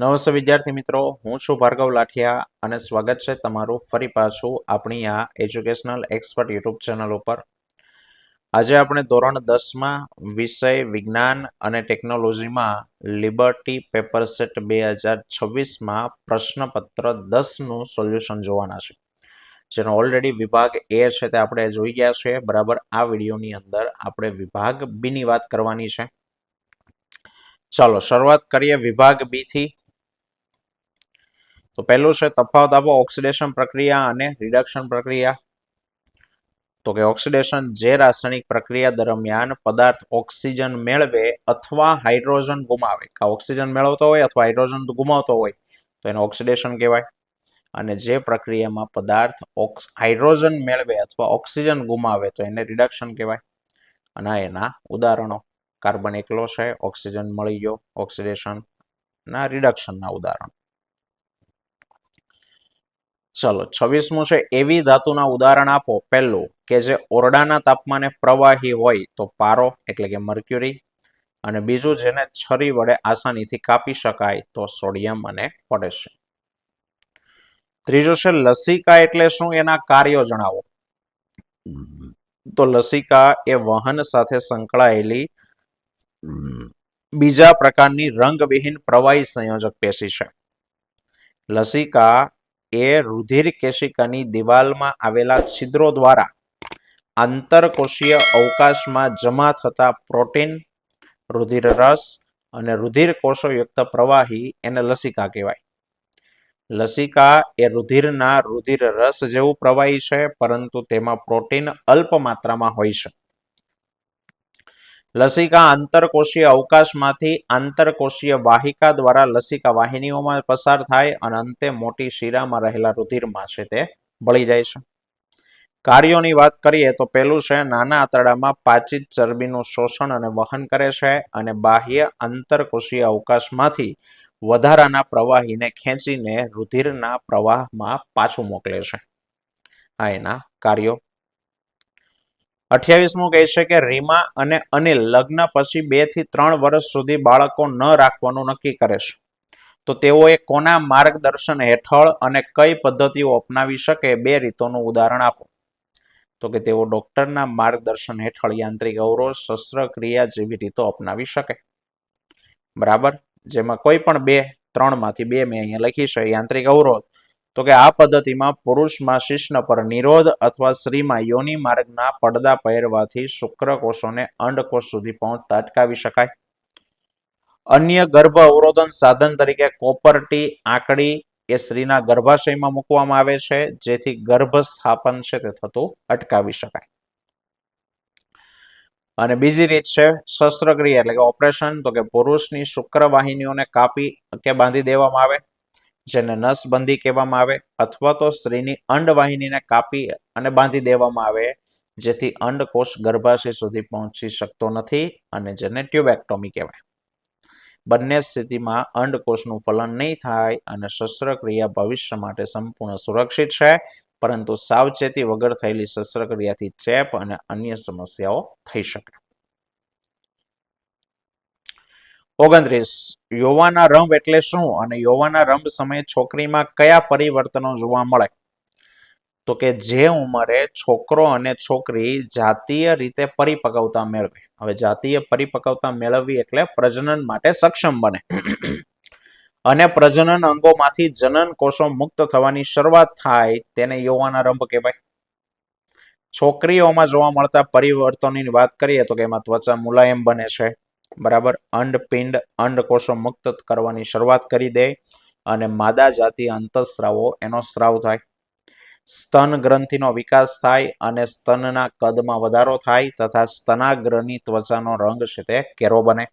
નમસ્તે વિદ્યાર્થી મિત્રો, હું છું ભાર્ગવ લાઠિયા અને સ્વાગત છે તમારું ફરી પાછું આપણી આ એજ્યુકેશનલ એક્સપર્ટ યુટ્યુબ ચેનલ ઉપર. આજે આપણે ધોરણ 10માં વિષય વિજ્ઞાન અને ટેકનોલોજીમાં લિબર્ટી પેપર સેટ 2026માં પ્રશ્નપત્ર 10નું સોલ્યુશન જોવાના છે, જેનો ઓલરેડી વિભાગ એ છે તે આપણે જોઈ ગયા છે. બરાબર, આ વિડીયોની અંદર આપણે વિભાગ બી ની વાત કરવાની છે. ચાલો શરૂઆત કરીએ વિભાગ બી થી. તો પહેલું છે તફાવત આપો ઓક્સિડેશન પ્રક્રિયા અને રિડક્શન પ્રક્રિયા. તો કે ઓક્સિડેશન જે રાસાયણિક પ્રક્રિયા દરમિયાન પદાર્થ ઓક્સિજન મેળવે અથવા હાઇડ્રોજન ગુમાવે, ઓક્સિજન મેળવતો હોય અથવા હાઇડ્રોજન ગુમાવતો હોય તો એને ઓક્સિડેશન કહેવાય. અને જે પ્રક્રિયામાં પદાર્થ હાઇડ્રોજન મેળવે અથવા ઓક્સિજન ગુમાવે તો એને રિડક્શન કહેવાય. અને એના ઉદાહરણો કાર્બન એકલો છે, ઓક્સિજન મળી ગયો, ઓક્સિડેશન ના રિડક્શનના ઉદાહરણ. ચલો 26મું છે એવી ધાતુના ઉદાહરણ આપો. પહેલું કે જે ઓરડાના તાપમાને પ્રવાહી હોય તો પારો એટલે કે મર્ક્યુરી. અને બીજું જેને છરી વડે આસાનીથી કાપી શકાય તો સોડિયમ અને પોટેશિયમ. ત્રીજું છે લસિકા એટલે શું, એના કાર્યો જણાવો. તો લસિકા એ વહન સાથે સંકળાયેલી બીજા પ્રકારની રંગવિહીન પ્રવાહી સંયોજક પેશી છે. લસિકા એ રુધિર કેશિકાની દિવાલમાં આવેલા છિદ્રો દ્વારા આંતરકોષીય અવકાશમાં જમા થતા પ્રોટીન, રુધિર રસ અને રુધિર કોષોયુક્ત પ્રવાહી એને લસિકા કહેવાય. લસિકા એ રુધિરના રુધિર રસ જેવું પ્રવાહી છે, પરંતુ તેમાં પ્રોટીન અલ્પ માત્રામાં હોય છે. લસિકા આંતરકોષીય અવકાશમાંથી આંતરકોષીય વાહિકા દ્વારા લસિકા વાહિનીઓમાં પસાર થાય અને અંતે મોટી શિરામાં રહેલા રુધિરમાં છે તે ભળી જાય છે. કાર્યોની વાત કરીએ તો પહેલું છે નાના આંતરડામાં પાચિત ચરબીનું શોષણ અને વહન કરે છે અને બાહ્ય આંતરકોષીય અવકાશમાંથી વધારાના પ્રવાહીને ખેંચીને રુધિરના પ્રવાહમાં પાછું મોકલે છે. આ એના કાર્યો. 28મું કહે છે કે રીમા અને અનિલ લગ્ન પછી 2 થી 3 વર્ષ સુધી બાળકો ન રાખવાનું નક્કી કરે છે. તો તેઓએ કોના માર્ગદર્શન હેઠળ અને કઈ પદ્ધતિઓ અપનાવી શકે, 2 રીતોનું ઉદાહરણ આપો. તો કે તેઓ ડોક્ટરના માર્ગદર્શન હેઠળ યાંત્રિક અવરોધ, શસ્ત્રક્રિયા જેવી રીતો અપનાવી શકે. બરાબર, જેમાં કોઈ પણ 2-3 માંથી 2 મેં અહીંયા લખી છે. યાંત્રિક અવરોધ તો કે આ પદ્ધતિમાં પુરુષમાં શિશ્ન પર નિરોધ અથવા સ્ત્રીમાં યોનિ માર્ગના પડદા પહેરવાથી શુક્રકોષોને અંડકોષ સુધી પહોંચતા અટકાવી શકાય. અન્ય ગર્ભ અવરોધન સાધન તરીકે કોપરટી આંકડી એ સ્ત્રીના ગર્ભાશયમાં મૂકવામાં આવે છે, જેથી ગર્ભ સ્થાપન છે તે થતું અટકાવી શકાય. અને બીજી રીત છે શસ્ત્રક્રિયા એટલે કે ઓપરેશન. તો કે પુરુષની શુક્રવાહિનીઓને કાપી કે બાંધી દેવામાં આવે, જેને નસબંધી કહેવામાં આવે, અથવા તો સ્ત્રીની અંડવાહિનીને કાપી અને બાંધી દેવામાં આવે, જેથી અંડકોષ ગર્ભાશય સુધી પહોંચી શકતો નથી અને જેને ટ્યુબેક્ટોમી કહેવાય. બંને સ્થિતિમાં અંડકોષનું ફલન નહીં થાય અને શસ્ત્રક્રિયા ભવિષ્ય માટે સંપૂર્ણ સુરક્ષિત છે, પરંતુ સાવચેતી વગર થયેલી શસ્ત્રક્રિયાથી ચેપ અને અન્ય સમસ્યાઓ થઈ શકે. 29 યૌવનારંભ એટલે શું અને યૌવનારંભ સમયે છોકરીમાં કયા પરિવર્તનો જોવા મળે. તો કે જે ઉંમરે છોકરો અને છોકરી જાતીય રીતે પરિપક્વતા મેળવે. હવે જાતીય પરિપક્વતા મેળવવી એટલે પ્રજનન માટે સક્ષમ બને અને પ્રજનન અંગોમાંથી જનન કોષો મુક્ત થવાની શરૂઆત થાય, તેને યૌવનારંભ કહેવાય. છોકરીઓમાં જોવા મળતા પરિવર્તનોની વાત કરીએ તો કે એમાં ત્વચા મુલાયમ બને છે. બરાબર, અંડપિંડ અંડકોષો મુક્ત કરવાની શરૂઆત કરી દે અને માદા જાતીય અંતઃસ્રાવો એનો સ્રાવ થાય. સ્તન ગ્રંથિનો વિકાસ થાય અને સ્તનના કદમાં વધારો થાય તથા સ્તનાગ્રની ત્વચાનો રંગ છે તે કેરો બને.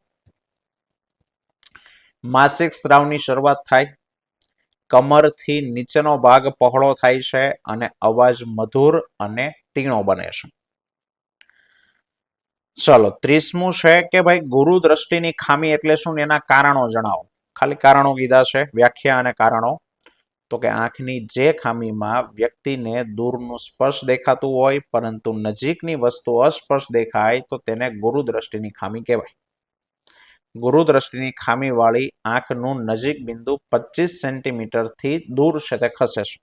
માસિક સ્રાવની શરૂઆત થાય. કમરથી નીચેનો ભાગ પહોળો થાય છે અને અવાજ મધુર અને તીણો બને છે. ચલો 30મું છે કે ભાઈ ગુરુ દ્રષ્ટિની ખામી એટલે શું, એના કારણો જણાવો. ખાલી કારણો કીધા છે, વ્યાખ્યા અને કારણો. તો કે આંખની જે ખામીમાં વ્યક્તિને દૂરનું સ્પર્શ દેખાતું હોય પરંતુ નજીકની વસ્તુ અસ્પર્શ દેખાય તો તેને ગુરુ દ્રષ્ટિની ખામી કહેવાય. ગુરુદ્રષ્ટિની ખામીવાળી આંખનું નજીક બિંદુ 25 સેન્ટીમીટરથી દૂર છે તે ખસે છે.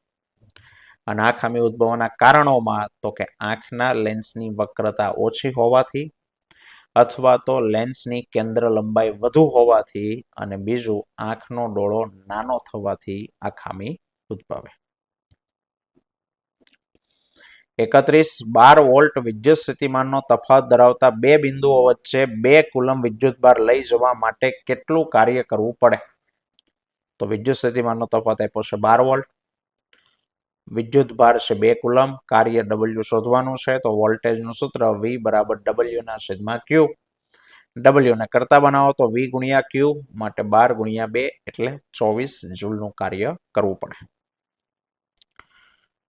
અને આ ખામી ઉદ્ભવવાના કારણોમાં તો કે આંખના લેન્સની વક્રતા ઓછી હોવાથી, અથવા તો લેન્સની કેન્દ્ર લંબાઈ વધુ હોવાથી, અને બીજું આંખનો ડોળો નાનો થવાથી આ ખામી ઉદ્ભવે. 31 વોલ્ટ વિદ્યુત સ્થિતિમાનનો તફાવત ધરાવતા બે બિંદુઓ વચ્ચે 2 કુલમ વિદ્યુતભાર લઈ જવા માટે કેટલું કાર્ય કરવું પડે? તો વિદ્યુત સ્થિતિમાનનો તફાવત આપ્યો છે 12 વોલ્ટ, વિદ્યુતભાર છે 2 કુલમ, કાર્ય W શોધવાનું છે. તો વોલ્ટેજનું સૂત્ર V બરાબર W ના છેદમાં Q. W ને કરતા બનાવો તો V ગુણ્યા Q, માટે 12 ગુણ્યા 2 એટલે 24 જૂલનું કાર્ય કરવું પડે.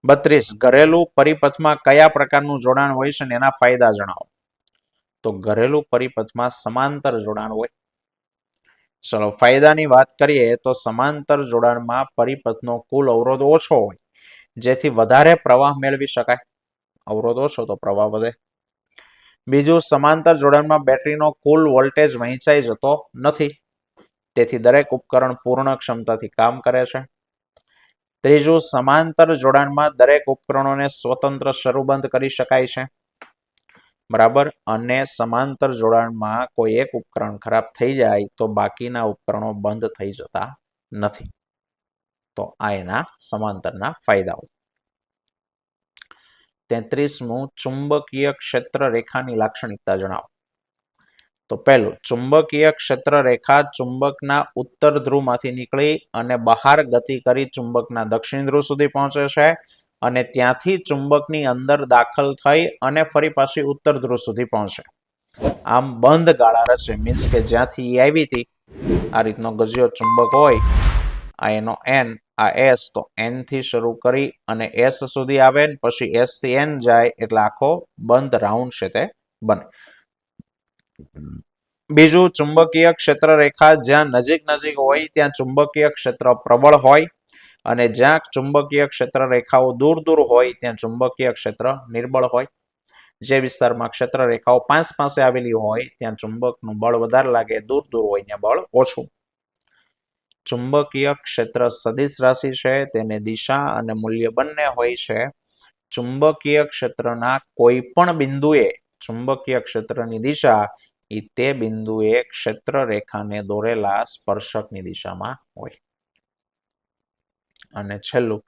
32 ઘરેલું પરિપથમાં કયા પ્રકારનું જોડાણ હોય છે અને એના ફાયદા જણાવો. તો ઘરેલું પરિપથમાં સમાંતર જોડાણ હોય. ચલો ફાયદાની વાત કરીએ તો સમાંતર જોડાણમાં પરિપથનો કુલ અવરોધ ઓછો હોય, જેથી વધારે પ્રવાહ મેળવી શકાય. અવરોધ ઓછો તો પ્રવાહ વધે. બીજું, સમાંતર જોડાણમાં બેટરીનો કુલ વોલ્ટેજ વહેંચાઈ જતો નથી, તેથી દરેક ઉપકરણ પૂર્ણ ક્ષમતાથી કામ કરે છે. ત્રીજું, સમાંતર જોડાણમાં દરેક ઉપકરણોને સ્વતંત્ર શરૂ બંધ કરી શકાય છે. બરાબર. અને સમાંતર જોડાણમાં કોઈ એક ઉપકરણ ખરાબ થઈ જાય તો બાકીના ઉપકરણો બંધ થઈ જતા નથી. તો આ એના સમાંતરના ફાયદાઓ. 33મું, ચુંબકીય ક્ષેત્ર રેખાની લાક્ષણિકતા જણાવો. તો પહેલું, ચુંબકીય ક્ષેત્ર રેખા ચુંબકના ઉત્તર ધ્રુવમાંથી નીકળી અને બહાર ગતિ કરી ચુંબકના દક્ષિણ ધ્રુવ સુધી પહોંચે છે, અને ત્યાંથી ચુંબકની અંદર દાખલ થઈ અને ફરી પાછી ઉત્તર ધ્રુવ સુધી પહોંચે. આમ બંધ ગાળા રચે. મીન્સ કે જ્યાંથી આવી હતી આ રીતનો ગજિયો ચુંબક હોય, આ એનો N, આ S, તો N થી શરૂ કરી અને S સુધી આવે, પછી S થી N જાય, એટલે આખો બંધ રાઉન્ડ છે તે બને. બીજું, ચુંબકીય ક્ષેત્ર રેખા જ્યાં નજીક નજીક હોય ત્યાં ચુંબકીય ક્ષેત્ર પ્રબળ હોય, અને જ્યાં ચુંબકીય ક્ષેત્ર રેખાઓ દૂર દૂર હોય ત્યાં ચુંબકીય ક્ષેત્ર નિર્બળ હોય. જે વિસ્તારમાં ક્ષેત્ર રેખાઓ પાસે આવેલી હોય ત્યાં ચુંબકનું બળ વધારે લાગે, દૂર દૂર હોય ત્યાં બળ ઓછું. ચુંબકીય ક્ષેત્ર સદિશ રાશિ છે, તેને દિશા અને મૂલ્ય બંને હોય છે. ચુંબકીય ક્ષેત્રના કોઈ પણ બિંદુએ ચુંબકીય ક્ષેત્રની દિશા એ તે બિંદુએ ક્ષેત્ર રેખાને દોરેલા સ્પર્શકની દિશામાં હોય. અને છેલ્લું,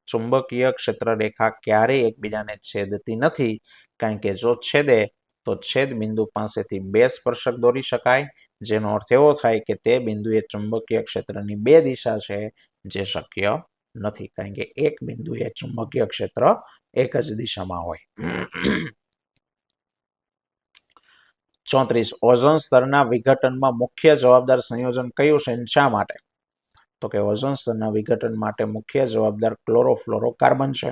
ચુંબકીય ક્ષેત્ર રેખા ક્યારેય એકબીજાને છેદતી નથી, કારણ કે જો છેદે તો છેદ બિંદુ પાસેથી 2 સ્પર્શક દોરી શકાય, જેનો અર્થ એવો થાય કે તે બિંદુએ ચુંબકીય ક્ષેત્રની 2 દિશા છે, જે શક્ય નથી, કારણ કે એક બિંદુએ ચુંબકીય ક્ષેત્ર એક જ દિશામાં હોય. 34 ઓઝોન સ્તરના વિઘટનમાં મુખ્ય જવાબદાર સંયોજન કયું છે અને શા માટે? તો કે ઓઝોન સ્તરના વિઘટન માટે મુખ્ય જવાબદાર ક્લોરોફ્લોરોકાર્બન છે.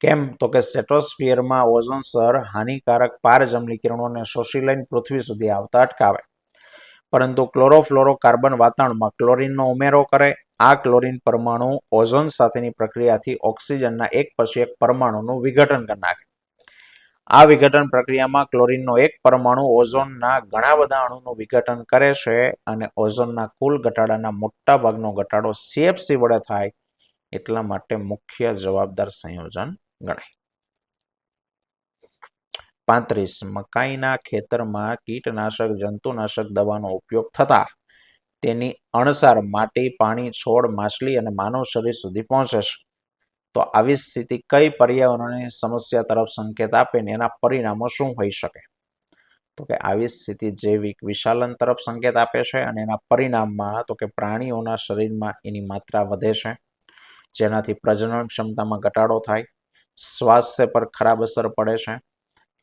કેમ? તો કે સ્ટ્રેટોસ્ફિયરમાં ઓઝોન સ્તર હાનિકારક પારજમણી કિરણોને શોષી લઈને પૃથ્વી સુધી આવતા અટકાવે, પરંતુ ક્લોરોફ્લોરોકાર્બન વાતાવરણમાં ક્લોરીનનો ઉમેરો કરે. આ ક્લોરીન પરમાણુ ઓઝોન સાથેની પ્રક્રિયાથી ઓક્સિજનના એક પછી એક પરમાણુનું વિઘટન કરી નાખે. આ વિઘટન પ્રક્રિયામાં ક્લોરીનનો એક પરમાણુ ઓઝોનના ઘણા બધા અણુનું વિઘટન કરે છે, અને ઓઝોનના કુલ ઘટાડાના મોટા ભાગનો ઘટાડો CFC વડે થાય, એટલા માટે મુખ્ય જવાબદાર સંયોજન ગણાય. 35 મકાઈના ખેતરમાં કીટનાશક જંતુનાશક દવાનો ઉપયોગ થતા તેની અણસાર માટી, પાણી, છોડ, માછલી અને માનવ શરીર સુધી પહોંચે છે. તો આવી સ્થિતિ કઈ પર્યાવરણની સમસ્યા તરફ સંકેત આપે ને એના પરિણામો શું હોઈ શકે? તો કે આવી સ્થિતિ જૈવિક વિશાલન તરફ સંકેત આપે છે, અને એના પરિણામમાં તો કે પ્રાણીઓના શરીરમાં એની માત્રા વધે છે, જેનાથી પ્રજનન ક્ષમતામાં ઘટાડો થાય, સ્વાસ્થ્ય પર ખરાબ અસર પડે છે,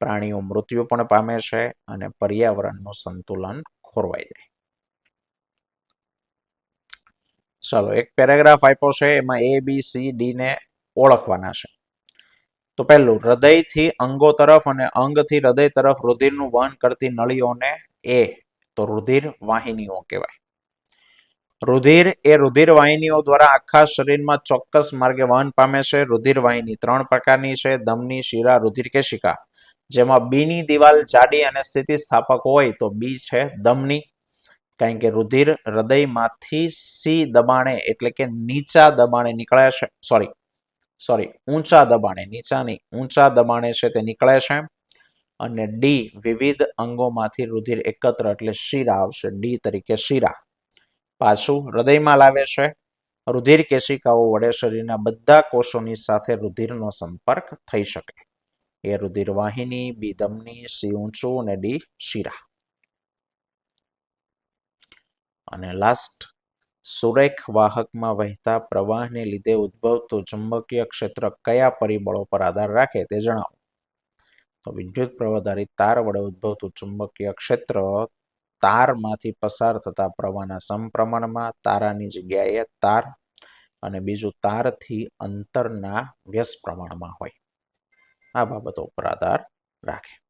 પ્રાણીઓ મૃત્યુ પણ પામે છે, અને પર્યાવરણનું સંતુલન ખોરવાઈ જાય. ચલો એક પેરેગ્રાફ આપ્યો છે, એમાં ABCD ને ઓળખવાના છે. તો પહેલું, હૃદયથી અંગો તરફ અને અંગથી હૃદય તરફ રુધિરનું વહન કરતી નળીઓને તો રુધિર વાહિનીઓ કહેવાય. રુધિર એ રુધિર વાહિનીઓ દ્વારા આખા શરીરમાં ચોક્કસ માર્ગે વહન પામે છે. રુધિર વાહિની 3 પ્રકારની છે: ધમની, શિરા, રુધિર કેશિકા. જેમાં B ની દિવાલ જાડી અને સ્થિતિસ્થાપક હોય તો B છે ધમની. કારણ કે રુધિર હૃદયમાંથી સી દબાણે એટલે કે નીચા દબાણે નીકળે છે, ઊંચા દબાણે, નીચા નહીં, ઊંચા દબાણે છે તે નીકળે છે. અને ડી વિવિધ અંગોમાંથી રુધિર એકત્ર એટલે શિરા આવશે, ડી તરીકે શિરા. પાછું હૃદયમાં લાવે છે. રુધિર કેશિકાઓ વડે શરીરના બધા કોષોની સાથે રુધિરનો સંપર્ક થઈ શકે. એ રુધિર વાહિની, બી ધમની, સી ઊંચું અને ડી શિરા. અને લાસ્ટ, સુરેખ વાહકમાં વહેતા પ્રવાહને લીધે ઉદ્ભવતું ચુંબકીય ક્ષેત્ર કયા પરિબળો પર આધાર રાખે તે જણાવો. તો વિદ્યુત પ્રવાહધારી તાર વડે ઉદ્ભવતું ચુંબકીય ક્ષેત્ર તારમાંથી પસાર થતા પ્રવાહના સમપ્રમાણમાં, તારાની જગ્યાએ તાર, અને બીજું તારથી અંતરના વ્યસ્ત પ્રમાણમાં હોય. આ બાબતો ઉપર આધાર રાખે.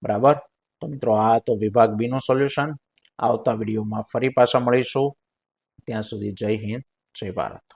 બરાબર. તો મિત્રો આ તો વિભાગ બી નું સોલ્યુશન. આવતા વિડીયોમાં ફરી પાછા મળીશું. ત્યાં સુધી જય હિન્દ, જય ભારત.